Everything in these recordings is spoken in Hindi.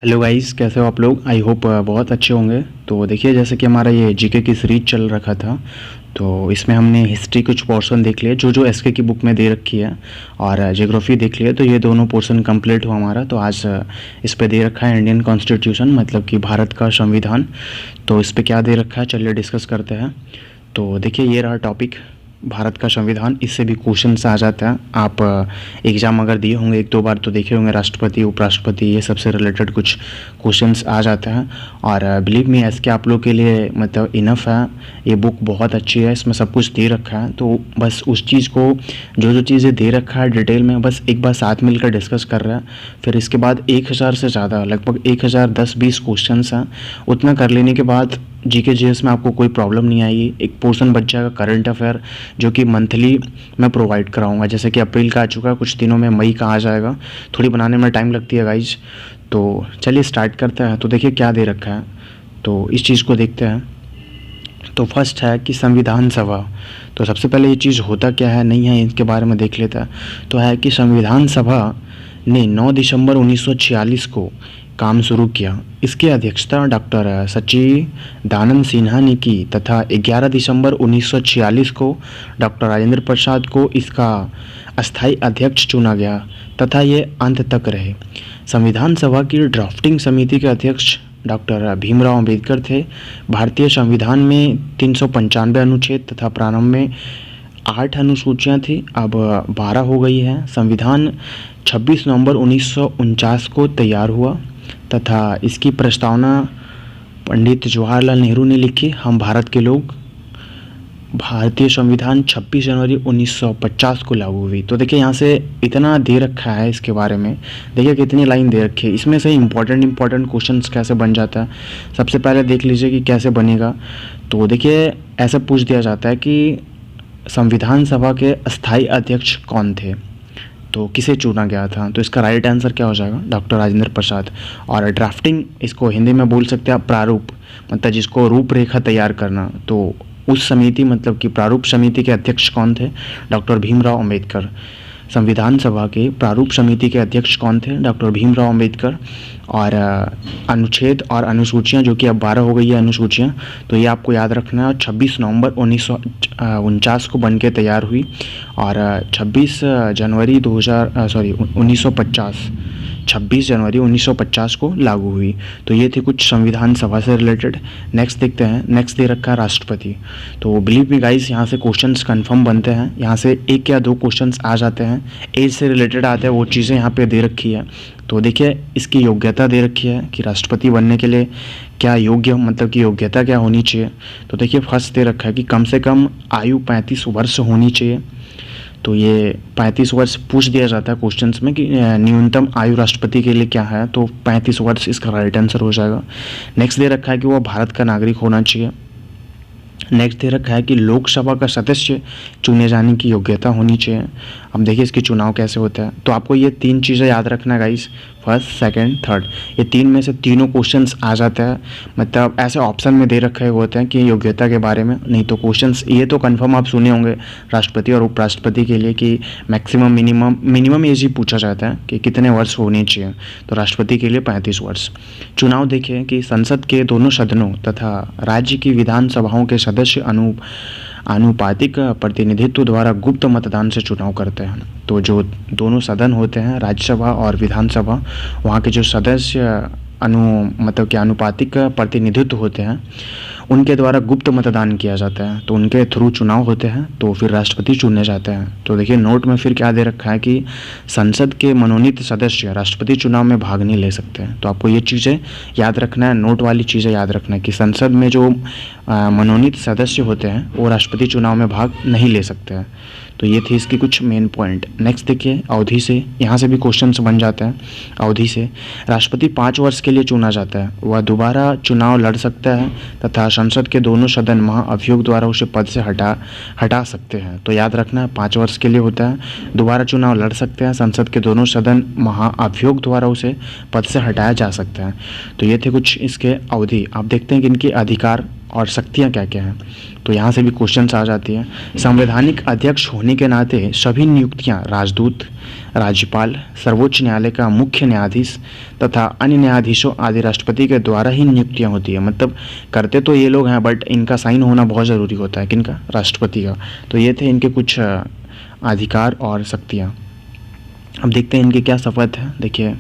हेलो गाइस, कैसे हो आप लोग। आई होप बहुत अच्छे होंगे। तो देखिए, जैसे कि हमारा ये जीके की सीरीज चल रखा था, तो इसमें हमने हिस्ट्री कुछ पोर्शन देख लिए जो एसके की बुक में दे रखी है, और ज्योग्राफी देख लिया। तो ये दोनों पोर्शन कंप्लीट हुआ हमारा। तो आज इस पे दे रखा है इंडियन कॉन्स्टिट्यूशन, मतलब कि भारत का संविधान। तो इस पे क्या दे रखा है, चलिए डिस्कस करते हैं। तो देखिए, ये रहा टॉपिक, भारत का संविधान। इससे भी क्वेश्चंस आ जाते हैं। आप एग्ज़ाम अगर दिए होंगे एक दो बार तो देखे होंगे, राष्ट्रपति उपराष्ट्रपति ये सबसे रिलेटेड कुछ क्वेश्चंस आ जाते हैं। और बिलीव मी, एसके आप लोग के लिए मतलब इनफ है। ये बुक बहुत अच्छी है, इसमें सब कुछ दे रखा है। तो बस उस चीज़ को, जो चीज़ें दे रखा है डिटेल में, बस एक बार साथ मिलकर डिस्कस कर रहे हैं। फिर इसके बाद 1000 से ज़्यादा, लगभग 1010-20 क्वेश्चंस हैं। उतना कर लेने के बाद जीके जीएस में आपको कोई प्रॉब्लम नहीं आएगी। एक पोर्शन बच जाएगा करंट अफेयर, जो कि मंथली मैं प्रोवाइड कराऊंगा। जैसे कि अप्रैल का आ चुका है, कुछ दिनों में मई का आ जाएगा। थोड़ी बनाने में टाइम लगती है गाइज। तो चलिए स्टार्ट करते हैं। तो देखिए क्या दे रखा है, तो इस चीज़ को देखते हैं। तो फर्स्ट है कि संविधान सभा। तो सबसे पहले ये चीज़ होता क्या है, नहीं है, इसके बारे में देख लेता है। तो है कि संविधान सभा ने 9 दिसंबर 1946 को काम शुरू किया। इसकी अध्यक्षता डॉक्टर सच्चिदानंद सिन्हा ने की तथा 11 दिसंबर 1946 को डॉक्टर राजेंद्र प्रसाद को इसका अस्थायी अध्यक्ष चुना गया तथा ये अंत तक रहे। संविधान सभा की ड्राफ्टिंग समिति के अध्यक्ष डॉक्टर भीमराव अंबेडकर थे। भारतीय संविधान में 395 अनुच्छेद तथा प्रारंभ में 8 अनुसूचियाँ थी, अब 12 हो गई है। संविधान 26 नवंबर 1949 को तैयार हुआ तथा इसकी प्रस्तावना पंडित जवाहरलाल नेहरू ने लिखी। हम भारत के लोग। भारतीय संविधान 26 जनवरी 1950 को लागू हुई। तो देखिए, यहाँ से इतना दे रखा है इसके बारे में। देखिए कितनी लाइन दे रखी है। इसमें से इम्पोर्टेंट क्वेश्चंस कैसे बन जाता है, सबसे पहले देख लीजिए कि कैसे बनेगा। तो देखिए, ऐसा पूछ दिया जाता है कि संविधान सभा के अस्थायी अध्यक्ष कौन थे, तो किसे चुना गया था। तो इसका राइट आंसर क्या हो जाएगा, डॉक्टर राजेंद्र प्रसाद। और ड्राफ्टिंग, इसको हिंदी में बोल सकते हैं प्रारूप, मतलब जिसको रूपरेखा तैयार करना। तो उस समिति, मतलब कि प्रारूप समिति के अध्यक्ष कौन थे, डॉक्टर भीमराव अंबेडकर। संविधान सभा के प्रारूप समिति के अध्यक्ष कौन थे, डॉक्टर भीमराव अंबेडकर। और अनुच्छेद और अनुसूचियाँ, जो कि अब 12 हो गई है अनुसूचियाँ, तो ये आपको याद रखना है। 26 नवंबर 1949 को बन के तैयार हुई और 26 जनवरी 1950 को लागू हुई। तो ये थी कुछ संविधान सभा से रिलेटेड। नेक्स्ट देखते हैं। नेक्स्ट दे रखा है राष्ट्रपति। तो बिलीव मी गाइस, यहाँ से क्वेश्चंस कंफर्म बनते हैं। यहाँ से एक या दो क्वेश्चंस आ जाते हैं, एज से रिलेटेड आते हैं, वो चीज़ें यहाँ पे दे रखी है। तो देखिए, इसकी योग्यता दे रखी है कि राष्ट्रपति बनने के लिए क्या योग्य, मतलब कि योग्यता क्या होनी चाहिए। तो देखिए, फर्स्ट दे रखा है कि कम से कम आयु 35 वर्ष होनी चाहिए। तो ये 35 वर्ष पूछ दिया जाता है क्वेश्चंस में कि न्यूनतम आयु राष्ट्रपति के लिए क्या है, तो 35 वर्ष इसका राइट आंसर हो जाएगा। नेक्स्ट दे रखा है कि वह भारत का नागरिक होना चाहिए। नेक्स्ट दे रखा है कि लोकसभा का सदस्य चुने जाने की योग्यता होनी चाहिए। अब देखिए इसके चुनाव कैसे होता है। तो आपको ये 3 चीज़ें याद रखना है गाइस, फर्स्ट सेकंड थर्ड। ये 3 में से तीनों क्वेश्चंस आ जाते हैं, मतलब ऐसे ऑप्शन में दे रखे होते हैं कि योग्यता के बारे में। नहीं तो क्वेश्चंस ये तो कंफर्म आप सुने होंगे राष्ट्रपति और उपराष्ट्रपति के लिए कि मैक्सिमम मिनिमम एज ही पूछा जाता है कि कितने वर्ष होने चाहिए। तो राष्ट्रपति के लिए 35 वर्ष। चुनाव देखिए कि संसद के दोनों सदनों तथा राज्य की विधानसभाओं के सदस्य आनुपातिक प्रतिनिधित्व द्वारा गुप्त मतदान से चुनाव करते हैं। तो जो दोनों सदन होते हैं, राज्यसभा और विधानसभा, वहाँ के जो सदस्य मतलब कि आनुपातिक प्रतिनिधित्व होते हैं, उनके द्वारा गुप्त मतदान किया जाता है। तो उनके थ्रू चुनाव होते हैं, तो फिर राष्ट्रपति चुने जाते हैं। तो देखिए नोट में फिर क्या दे रखा है कि संसद के मनोनीत सदस्य राष्ट्रपति चुनाव में भाग नहीं ले सकते हैं। तो आपको ये चीज़ें याद रखना है, नोट वाली चीज़ें याद रखना है कि संसद में जो मनोनीत सदस्य होते हैं वो राष्ट्रपति चुनाव में भाग नहीं ले सकते हैं। तो ये थी इसकी कुछ मेन पॉइंट। नेक्स्ट देखिए, अवधि से, यहाँ से भी क्वेश्चंस बन जाते हैं। अवधि से, राष्ट्रपति 5 वर्ष के लिए चुना जाता है। वह दोबारा चुनाव लड़ सकता है तथा संसद के दोनों सदन महाअभियोग द्वारा उसे पद से हटा सकते हैं। तो याद रखना है 5 वर्ष के लिए होता है, दोबारा चुनाव लड़ सकते हैं, संसद के दोनों सदन महाअभियोग द्वारा उसे पद से हटाया जा सकता है। तो ये थे कुछ इसके अवधि। आप देखते हैं कि इनके अधिकार और शक्तियाँ क्या क्या हैं, तो यहाँ से भी क्वेश्चंस आ जाती हैं। संवैधानिक अध्यक्ष होने के नाते सभी नियुक्तियाँ राजदूत, राज्यपाल, सर्वोच्च न्यायालय का मुख्य न्यायाधीश तथा अन्य न्यायाधीशों आदि राष्ट्रपति के द्वारा ही नियुक्तियाँ होती है। मतलब करते तो ये लोग हैं, बट इनका साइन होना बहुत ज़रूरी होता है। किनका? राष्ट्रपति का। तो ये थे इनके कुछ अधिकार और शक्तियाँ। अब देखते हैं इनके क्या शपथ है। देखिए,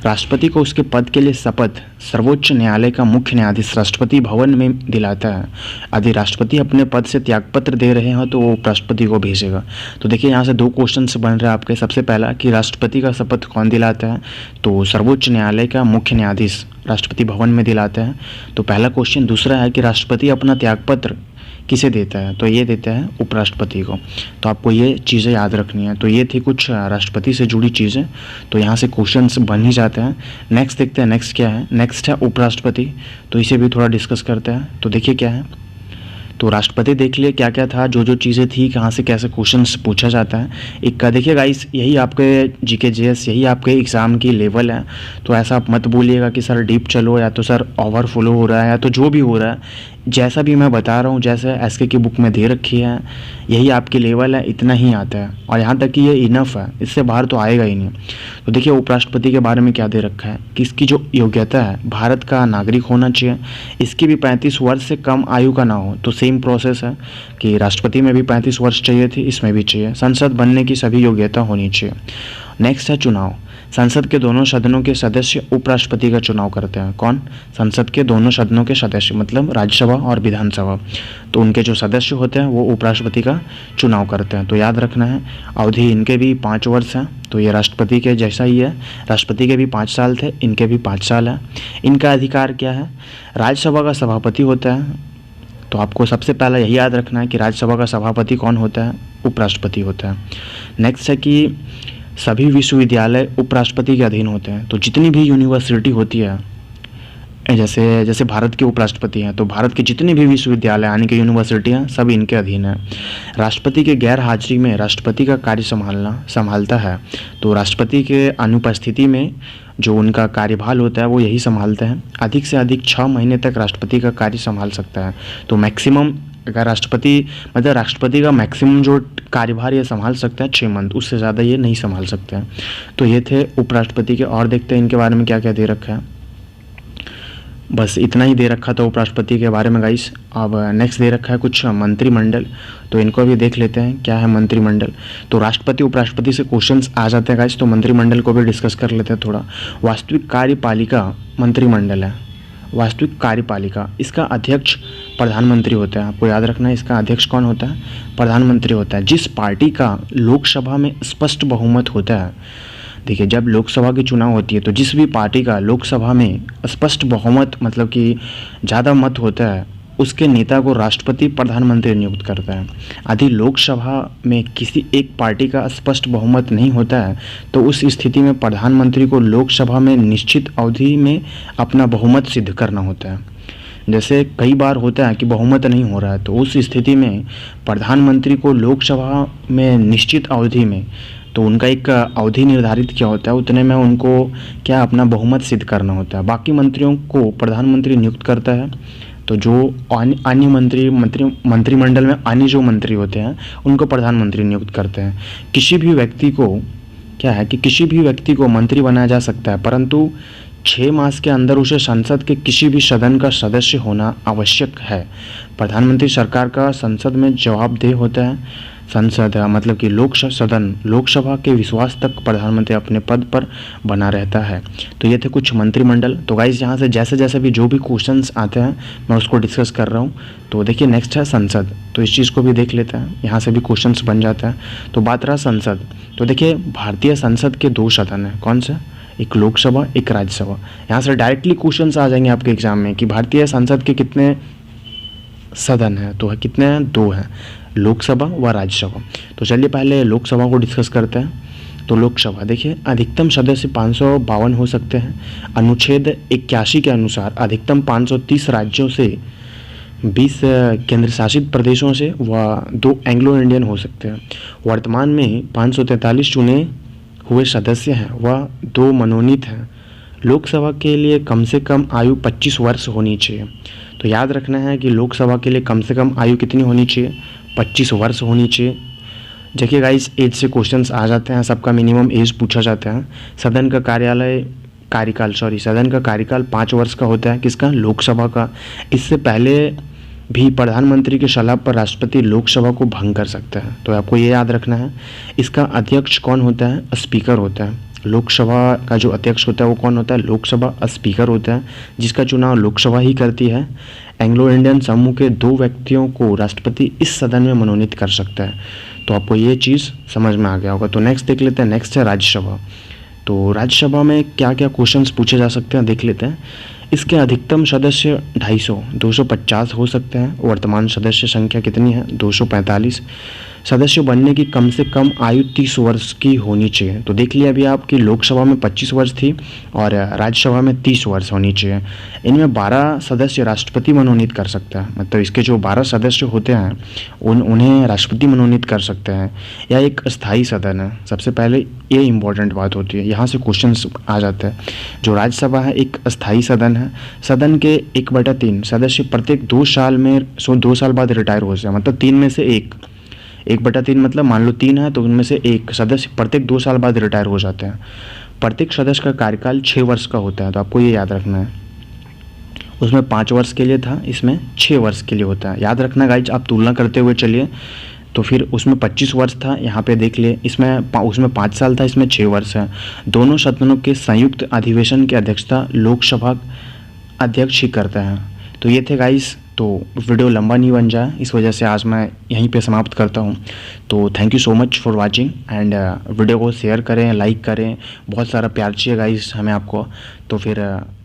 राष्ट्रपति को उसके पद के लिए शपथ सर्वोच्च न्यायालय का मुख्य न्यायाधीश राष्ट्रपति भवन में दिलाता है। यदि राष्ट्रपति अपने पद से त्यागपत्र दे रहे हो तो वो उपराष्ट्रपति को भेजेगा। तो देखिए, यहाँ से दो क्वेश्चन बन रहे हैं आपके। सबसे पहला कि राष्ट्रपति का शपथ कौन दिलाता है, तो सर्वोच्च न्यायालय का मुख्य न्यायाधीश राष्ट्रपति भवन में दिलाता है। तो पहला क्वेश्चन। दूसरा है कि राष्ट्रपति अपना त्यागपत्र किसे देता है, तो ये देता है उपराष्ट्रपति को। तो आपको ये चीज़ें याद रखनी है। तो ये थी कुछ राष्ट्रपति से जुड़ी चीज़ें। तो यहाँ से क्वेश्चंस बन ही जाते हैं। नेक्स्ट देखते हैं, नेक्स्ट क्या है। नेक्स्ट है उपराष्ट्रपति। तो इसे भी थोड़ा डिस्कस करते हैं। तो देखिए क्या है, तो राष्ट्रपति देख लिए क्या क्या था, जो जो चीज़ें थी, कहाँ से कैसे क्वेश्चंस पूछा जाता है। एक का देखिए गाइस, यही आपके जीके जीएस, यही आपके एग्ज़ाम की लेवल है। तो ऐसा आप मत बोलिएगा कि सर डीप चलो या तो सर ओवरफ्लो हो रहा है या तो जो भी हो रहा है। जैसा भी मैं बता रहा हूँ, जैसे एसके की बुक में दे रखी है, यही आपकी लेवल है, इतना ही आता है। और यहाँ तक कि ये इनफ है, इससे बाहर तो आएगा ही नहीं। तो देखिए उपराष्ट्रपति के बारे में क्या दे रखा है कि इसकी जो योग्यता है, भारत का नागरिक होना चाहिए, इसकी भी 35 वर्ष से कम आयु का ना हो। तो सेम प्रोसेस है कि राष्ट्रपति में भी 35 वर्ष चाहिए थी, इसमें भी चाहिए। संसद बनने की सभी योग्यता होनी चाहिए। नेक्स्ट है चुनाव। संसद के दोनों सदनों के सदस्य उपराष्ट्रपति का चुनाव करते हैं। कौन? संसद के दोनों सदनों के सदस्य, मतलब राज्यसभा और विधानसभा। तो उनके जो सदस्य होते हैं वो उपराष्ट्रपति का चुनाव करते हैं। तो याद रखना है, अवधि इनके भी 5 वर्ष है। तो ये राष्ट्रपति के जैसा ही है, राष्ट्रपति के भी 5 साल थे, इनके भी 5 साल है। इनका अधिकार क्या है? राज्यसभा का सभापति होता है। तो आपको सबसे पहला यही याद रखना है कि राज्यसभा का सभापति कौन होता है? उपराष्ट्रपति होता है। नेक्स्ट है कि सभी विश्वविद्यालय उपराष्ट्रपति के अधीन होते हैं। तो जितनी भी यूनिवर्सिटी होती है, जैसे भारत के उपराष्ट्रपति हैं, तो भारत के जितने भी विश्वविद्यालय यानी कि यूनिवर्सिटियाँ सब इनके अधीन है। राष्ट्रपति के गैर हाजिरी में राष्ट्रपति का कार्य संभालता है। तो राष्ट्रपति के अनुपस्थिति में जो उनका कार्यभार होता है वो यही संभालते हैं। अधिक से अधिक 6 महीने तक राष्ट्रपति का कार्य संभाल सकता है। तो मैक्सिमम अगर राष्ट्रपति का मैक्सिमम जो कार्यभार ये संभाल सकता है 6 मंथ, उससे ज़्यादा ये नहीं संभाल सकते हैं। तो ये थे उपराष्ट्रपति के। और देखते हैं इनके बारे में क्या क्या दे रखा है। बस इतना ही दे रखा था उपराष्ट्रपति के बारे में गाइस। अब नेक्स्ट दे रखा है कुछ मंत्रिमंडल। तो इनको भी देख लेते हैं क्या है मंत्रिमंडल। तो राष्ट्रपति उपराष्ट्रपति से क्वेश्चंस आ जाते हैं गाइस, तो मंत्रिमंडल को भी डिस्कस कर लेते हैं थोड़ा। वास्तविक कार्यपालिका मंत्रिमंडल है। वास्तविक कार्यपालिका, इसका अध्यक्ष प्रधानमंत्री होता है। आपको याद रखना है, इसका अध्यक्ष कौन होता है? प्रधानमंत्री होता है। जिस पार्टी का लोकसभा में स्पष्ट बहुमत होता है, देखिए जब लोकसभा की चुनाव होती है तो जिस भी पार्टी का लोकसभा में स्पष्ट बहुमत मतलब कि ज़्यादा मत होता है, उसके नेता को राष्ट्रपति प्रधानमंत्री नियुक्त करता है। यदि लोकसभा में किसी एक पार्टी का स्पष्ट बहुमत नहीं होता है तो उस स्थिति में प्रधानमंत्री को लोकसभा में निश्चित अवधि में अपना बहुमत सिद्ध करना होता है। जैसे कई बार होता है कि बहुमत नहीं हो रहा है, तो उस स्थिति में प्रधानमंत्री को लोकसभा में निश्चित अवधि में, तो उनका एक अवधि निर्धारित किया होता है, उतने में उनको क्या अपना बहुमत सिद्ध करना होता है। बाकी मंत्रियों को प्रधानमंत्री नियुक्त करता है। तो जो अन्य मंत्रिमंडल में अन्य जो मंत्री होते हैं उनको प्रधानमंत्री नियुक्त करते हैं। किसी भी व्यक्ति को मंत्री बनाया जा सकता है, परंतु 6 मास के अंदर उसे संसद के किसी भी सदन का सदस्य होना आवश्यक है। प्रधानमंत्री सरकार का संसद में जवाबदेह होता है। संसद मतलब कि लोकसभा के विश्वास तक प्रधानमंत्री अपने पद पर बना रहता है। तो ये थे कुछ मंत्रिमंडल। तो गाइस यहाँ से जैसे जैसे भी जो भी क्वेश्चंस आते हैं मैं उसको डिस्कस कर रहा हूँ। तो देखिए नेक्स्ट है संसद। तो इस चीज़ को भी देख लेते हैं, यहाँ से भी क्वेश्चंस बन जाता है। तो बात रहा संसद। तो देखिए भारतीय संसद के 2 सदन हैं। कौन सा? एक लोकसभा, एक राज्यसभा। यहाँ से डायरेक्टली क्वेश्चंस आ जाएंगे आपके एग्जाम में कि भारतीय संसद के कितने सदन हैं। तो कितने हैं? 2 हैं, लोकसभा व राज्यसभा। तो चलिए पहले लोकसभा को डिस्कस करते हैं। तो लोकसभा देखिए अधिकतम सदस्य 552 हो सकते हैं। अनुच्छेद 81 के अनुसार अधिकतम 530 राज्यों से 20 केंद्र शासित प्रदेशों से व 2 एंग्लो इंडियन हो सकते हैं। वर्तमान में 543 चुने हुए सदस्य हैं व 2 मनोनीत हैं। लोकसभा के लिए कम से कम आयु 25 वर्ष होनी चाहिए। तो तो याद रखना है कि लोकसभा के लिए कम से कम आयु कितनी होनी चाहिए, 25 वर्ष होनी चाहिए। देखिए गाइस, एज से क्वेश्चंस आ जाते हैं, सबका मिनिमम एज पूछा जाता है। सदन का कार्यकाल 5 वर्ष का होता है, किसका, लोकसभा का। इससे पहले भी प्रधानमंत्री की सलाह पर राष्ट्रपति लोकसभा को भंग कर सकता है, तो आपको ये याद रखना है। इसका अध्यक्ष कौन होता है, स्पीकर होता है। लोकसभा का जो अध्यक्ष होता है वो कौन होता है, लोकसभा स्पीकर होता है, जिसका चुनाव लोकसभा ही करती है। एंग्लो इंडियन समूह के 2 व्यक्तियों को राष्ट्रपति इस सदन में मनोनीत कर सकता है। तो आपको ये चीज़ समझ में आ गया होगा। तो नेक्स्ट देख लेते हैं, नेक्स्ट है राज्यसभा। तो राज्यसभा में क्या क्या क्वेश्चंस पूछे जा सकते हैं देख लेते हैं। इसके अधिकतम सदस्य 250 हो सकते हैं। वर्तमान सदस्य संख्या कितनी है, 245। सदस्य बनने की कम से कम आयु 30 वर्ष की होनी चाहिए। तो देख लिया अभी आपकी लोकसभा में 25 वर्ष थी और राज्यसभा में 30 वर्ष होनी चाहिए। इनमें 12 सदस्य राष्ट्रपति मनोनीत कर सकता है, मतलब इसके जो 12 सदस्य होते हैं उन्हें राष्ट्रपति मनोनीत कर सकते हैं। यह एक अस्थायी सदन है, सबसे पहले ये इम्पोर्टेंट बात होती है, यहाँ से क्वेश्चंस आ जाते हैं। जो राज्यसभा है एक अस्थायी सदन है। सदन के 1/3 सदस्य प्रत्येक 2 साल में 2 साल बाद रिटायर हो जाए, मतलब 3 में से 1/3 मतलब मान लो 3 है तो उनमें से 1 सदस्य प्रत्येक 2 साल बाद रिटायर हो जाते हैं। प्रत्येक सदस्य का कार्यकाल 6 वर्ष का होता है, तो आपको ये याद रखना है। उसमें 5 वर्ष के लिए था, इसमें 6 वर्ष के लिए होता है। याद रखना गाइज, आप तुलना करते हुए चलिए। तो फिर उसमें 25 वर्ष था, यहाँ पे देख लिए उसमें 5 साल था, इसमें 6 वर्ष है। दोनों सदनों के संयुक्त अधिवेशन की अध्यक्षता लोकसभा अध्यक्ष ही करता है। तो ये थे गाइस, तो वीडियो लंबा नहीं बन जाए इस वजह से आज मैं यहीं पे समाप्त करता हूँ। तो thank you so much for watching and video को शेयर करें, लाइक करें, बहुत सारा प्यार चाहिए गाइस हमें आपको। तो फिर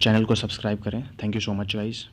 चैनल को सब्सक्राइब करें। Thank you so much guys.